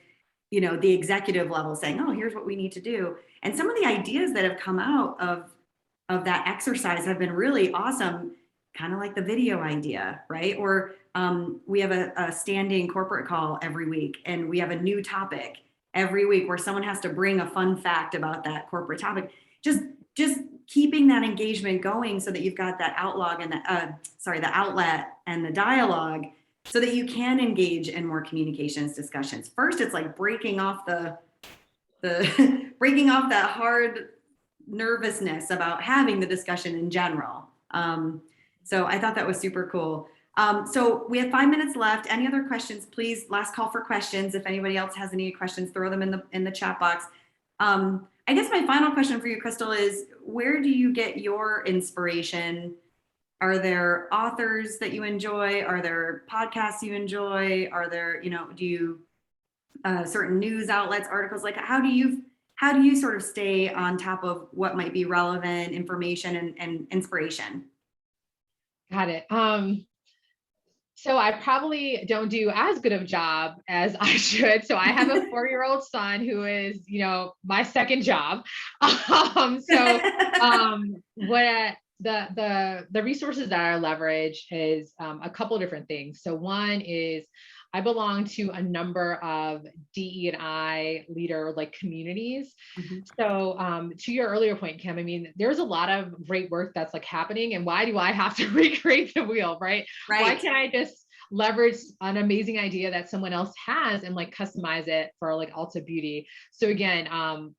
the executive level saying, oh, here's what we need to do. And some of the ideas that have come out of that exercise have been really awesome, kind of like the video idea, right? Or we have a standing corporate call every week, and we have a new topic every week where someone has to bring a fun fact about that corporate topic. Just keeping that engagement going so that you've got that outlog and the outlet and the dialogue so that you can engage in more communications discussions. First, it's like breaking off the breaking off that hard nervousness about having the discussion in general. So I thought that was super cool. So we have 5 minutes left. Any other questions, please? Last call for questions. If anybody else has any questions, throw them in the chat box. I guess my final question for you, Crystal, is where do you get your inspiration? Are there authors that you enjoy? Are there podcasts you enjoy? Are there, do you certain news outlets, articles? Like how do you sort of stay on top of what might be relevant information and inspiration? Got it. So I probably don't do as good of a job as I should. So I have a 4-year-old son who is, my second job. What the resources that I leverage is a couple of different things. So one is I belong to a number of DE&I leader communities. Mm-hmm. So to your earlier point, Kim, I mean, there's a lot of great work that's happening, and why do I have to recreate the wheel, right? Why can't I just leverage an amazing idea that someone else has and customize it for Ulta Beauty? So again,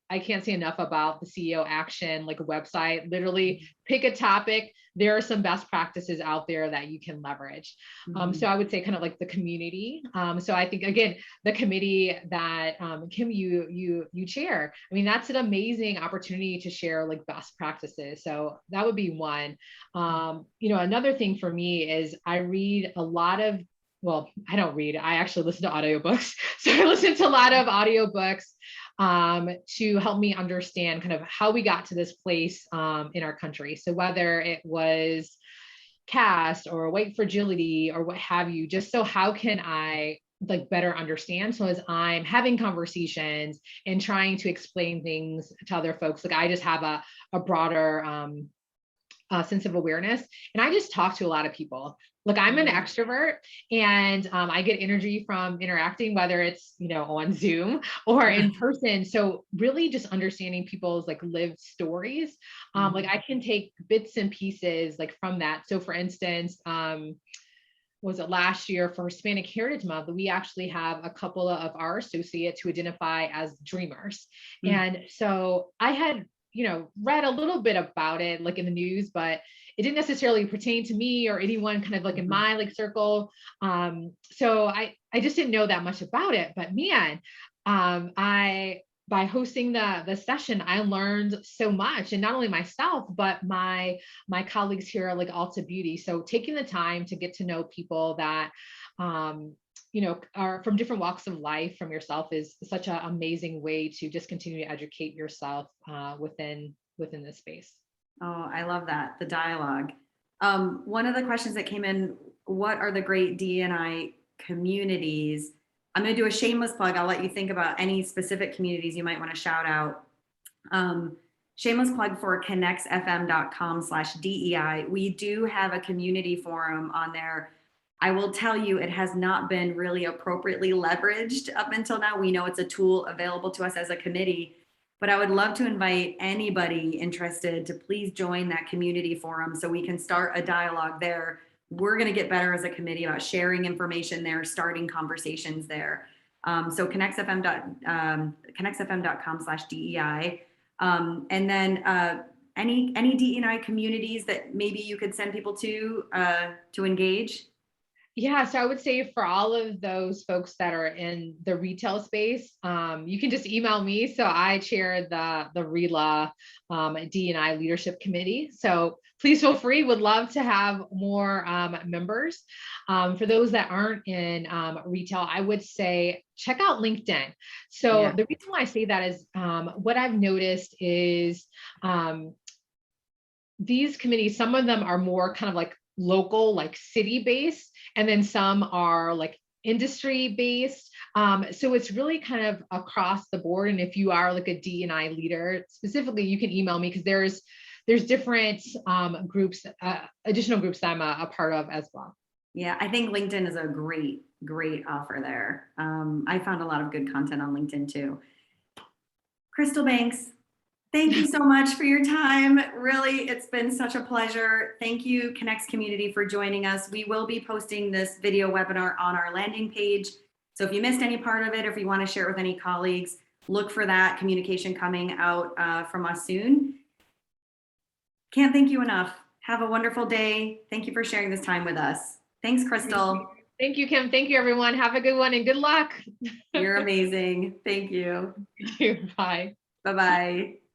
I can't say enough about the CEO Action, a website. Literally pick a topic. There are some best practices out there that you can leverage. Mm-hmm. So I would say kind of the community. So I think again, the committee that Kim, you chair, I mean, that's an amazing opportunity to share best practices. So that would be one. Another thing for me is I read a lot of, well, I don't read, I actually listen to audiobooks. So I listen to a lot of audiobooks to help me understand kind of how we got to this place in our country. So whether it was CAST or white fragility or what have you, just so how can I better understand? So as I'm having conversations and trying to explain things to other folks, I just have a broader sense of awareness. And I just talk to a lot of people. Look, I'm an extrovert, and I get energy from interacting, whether it's, on Zoom or in person. So really just understanding people's like lived stories. Like I can take bits and pieces like from that. So for instance, was it last year for Hispanic Heritage Month, we actually have a couple of our associates who identify as dreamers. And so I had, read a little bit about it like in the news, but it didn't necessarily pertain to me or anyone kind of like in my like circle. So I just didn't know that much about it, but man, by hosting the session, I learned so much, and not only myself, but my colleagues here at like Ulta Beauty. So taking the time to get to know people that, are from different walks of life from yourself is such an amazing way to just continue to educate yourself within this space. Oh, I love that. The dialogue. One of the questions that came in, what are the great D&I communities? I'm going to do a shameless plug. I'll let you think about any specific communities you might want to shout out. Shameless plug for ConnexFM.com/DEI. We do have a community forum on there. I will tell you, it has not been really appropriately leveraged up until now. We know it's a tool available to us as a committee, but I would love to invite anybody interested to please join that community forum so we can start a dialogue there. We're going to get better as a committee about sharing information there, starting conversations there. So ConnexFM.com/DEI. And then any DEI communities that maybe you could send people to engage? Yeah, so I would say for all of those folks that are in the retail space, you can just email me. So I chair the RELA D&I Leadership Committee. So please feel free. Would love to have more members. For those that aren't in retail, I would say check out LinkedIn. So the reason why I say that is what I've noticed is these committees, some of them are more kind of like local, like city based, and then some are like industry based. So it's really kind of across the board. And if you are like a D&I leader specifically, you can email me because there's different groups, additional groups that I'm a part of as well. Yeah, I think LinkedIn is a great offer there. I found a lot of good content on LinkedIn too. Crystal Banks, thank you so much for your time. Really, it's been such a pleasure. Thank you, Connex community, for joining us. We will be posting this video webinar on our landing page. So if you missed any part of it, or if you want to share it with any colleagues, look for that communication coming out from us soon. Can't thank you enough. Have a wonderful day. Thank you for sharing this time with us. Thanks, Crystal. Thank you, Kim. Thank you, everyone. Have a good one and good luck. You're amazing. Thank you. Thank you. Bye. Bye-bye.